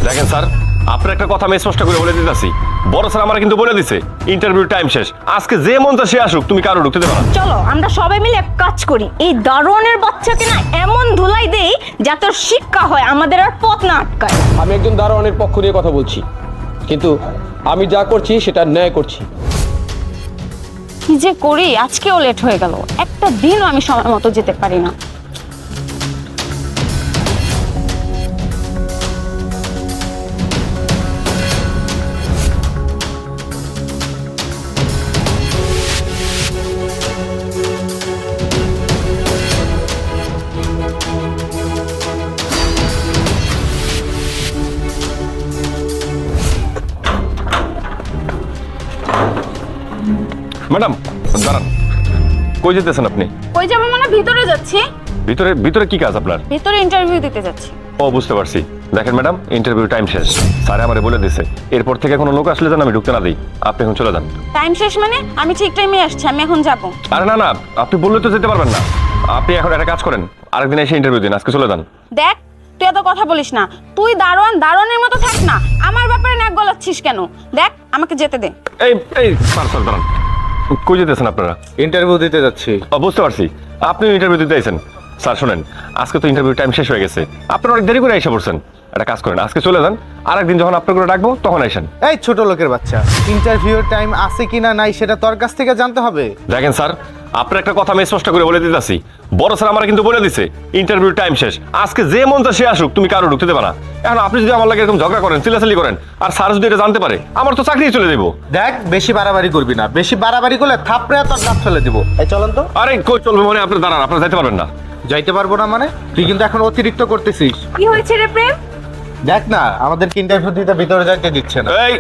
দেখেন স্যার, আপনার একটা কথা আমি স্পষ্ট করে বলে দিতেছি, বড় স্যার আমার কিন্তু বলে দিছে ইন্টারভিউ টাইম শেষ, আজকে যে মন চায় সে আসুক, তুমি কারো ঢুকতে দেবে না। চলো আমরা সবাই মিলে এক কাজ করি, এই দারোয়ানের বাচ্চাকে না এমন ধুলাই দেই যাতে ওর শিক্ষা হয়, আমাদের আর পথ না আটকায়। আমি একজন দারোয়ানের পক্ষ নিয়ে কথা বলছি, কিন্তু আমি যা করছি সেটা ন্যায় করছি। কি যে করি, আজকেও লেট হয়ে গেল, একটা দিনও আমি সময় মতো যেতে পারি না। ম্যাডাম দাঁড়ান, কই যেতেছেন আপনি? কই যাবো মানে ভিতরে যাচ্ছি। ভিতরে ভিতরে কি কাজ আপনার? ভিতরে ইন্টারভিউ দিতে যাচ্ছি। ও বুঝতে পারছি। দেখেন ম্যাডাম, ইন্টারভিউ টাইম শেষ, স্যার আমারে বলে দিছে এরপর থেকে কোনো লোক আসলে যেন আমি ঢুকতে না দিই, আপনি এখন চলে যান। টাইম শেষ মানে? আমি ঠিক টাইমে আসছি, আমি এখন যাব। আরে না না, আপনি বললে তো যেতে পারবেন না, আপনি এখন একটা কাজ করেন, আরেকদিন এসে ইন্টারভিউ দিন, আজকে চলে যান। দেখ, তুই এত কথা বলিস না, তুই দারোয়ানের মতো থাক না, আমার ব্যাপারে নাক গলাচ্ছিস কেন? দেখ, আমাকে যেতে দে। এই এই স্যার স্যার দাঁড়ান, কই যেতেছেন আপনারা? ইন্টারভিউ দিতে যাচ্ছি। বুঝতে পারছি, আপনি ইন্টারভিউ দিতে আইছেন। স্যার শোনেন, আজকে তো ইন্টারভিউ টাইম শেষ হয়ে গেছে, আপনারা অনেক দেরি করে এসে পড়ছেন, একটা কাজ করেন, আজকে চলে যান, আরেকদিন যখন আপনার করে ডাকবো তখন আসেন। এই ছোট লোকের বাচ্চা, ইন্টারভিউ টাইম আছে কিনা নাই সেটা তোর কাছ থেকে জানতে হবে। দেখেন স্যার, আপনার একটা কথা আমি স্পষ্ট করে বলে দিতেছি, বড় স্যার আমার কিন্তু বলে দিছে ইন্টারভিউ টাইম শেষ, আজকে যে মন চায় সে আসুক, তুমি কারো ঢুকতে দেবে না। এখন আপনি যদি আমার লাগে এরকম ঝগড়া করেন, চিল্লাচিল্লি করেন, আর স্যার যদি এটা জানতে পারে, আমার তো চাকরি চলে যাবো। দেখ, বেশি বাড়াবাড়ি করবি না, বেশি বাড়াবাড়ি করলে থাপড়ে তোর দাঁত ফেলে দিব। এই চলেন তো। আরে কই চলবে মানে? আপনি দাঁড়ান, আপনারা যাইতে পারবেন না। যাইতে পারবো না মানে? তুই কিন্তু এখন অতিরিক্ত করতেছিস। কি হয়েছে রে প্রেম? দেখ না, আমাদেরকে ইন্টারভিউ দিতে ভিতরে যাইতে দিচ্ছে না। এই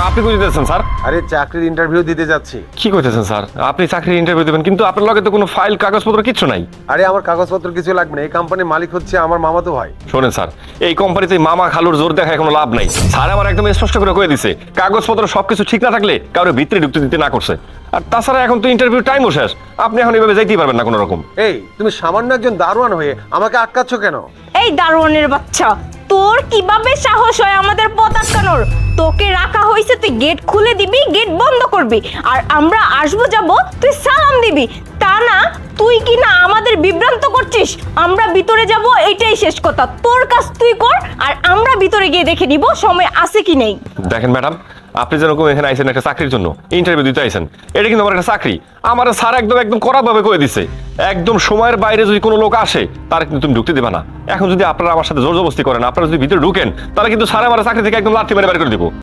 আপনি কই যেতেছেন স্যার? আরে চাকরির ইন্টারভিউ দিতে যাচ্ছি। কি কইতেছেন স্যার? আপনি চাকরির ইন্টারভিউ দেবেন, কিন্তু আপনার লগে তো কোনো ফাইল কাগজপত্র কিচ্ছু নাই। আরে আমার কাগজপত্র কিছু লাগবে না, এই কোম্পানির মালিক হচ্ছে আমার মামাতো ভাই। শোনেন স্যার, এই কোম্পানিতে মামা খালুর জোর দেখায় কোনো লাভ নাই। স্যার আমার একদম স্পষ্ট করে কয়ে দিছে, কাগজপত্র সবকিছু ঠিক না থাকলে কারো ভিতরে ঢুকতে দিতে না করছে। আর তাছাড়া এখন তো ইন্টারভিউ টাইমও শেষ, আপনি এখন এইভাবে যাইতেই পারবেন না কোনো রকম। এই তুমি সামান্য একজন দারোয়ান হয়ে আমাকে আটকাচ্ছ কেন? এই দারোয়ানের বাচ্চা, তোর কিভাবে সাহস হয় আমাদের পথ আটকানোর? তোকে রাখা হয়েছে, তুই গেট খুলে দিবি, গেট বন্ধ করবি, আর আমরা আসবো যাব তুই সালাম দিবি, তা না তুই কি না আমাদের বিভ্রান্ত করছিস। আমরা ভিতরে যাব, এইটাই শেষ কথা, তোর কাজ তুই কর, আর আমরা ভিতরে গিয়ে দেখে নিব সময় আছে কি নেই। দেখেন ম্যাডাম, আপনি যেরকম এখানে আইছেন একটা চাকরির জন্য, ইন্টারভিউ দিতে আইছেন, এটা কিন্তু আমার একটা চাকরি। আমার স্যার একদম একদম কড়াভাবে কয়ে দিছে, একদম সময়ের বাইরে যদি কোনো লোক আসে তার কিন্তু তুমি ঢুকতে দিবা না। এখন যদি আপনারা আমার সাথে জোর জবরদস্তি করেন, আপনারা যদি ভিতরে ঢুকেন, তাহলে কিন্তু স্যার আমার চাকরি থেকে একদম লাথি মেরে বের করে দিব।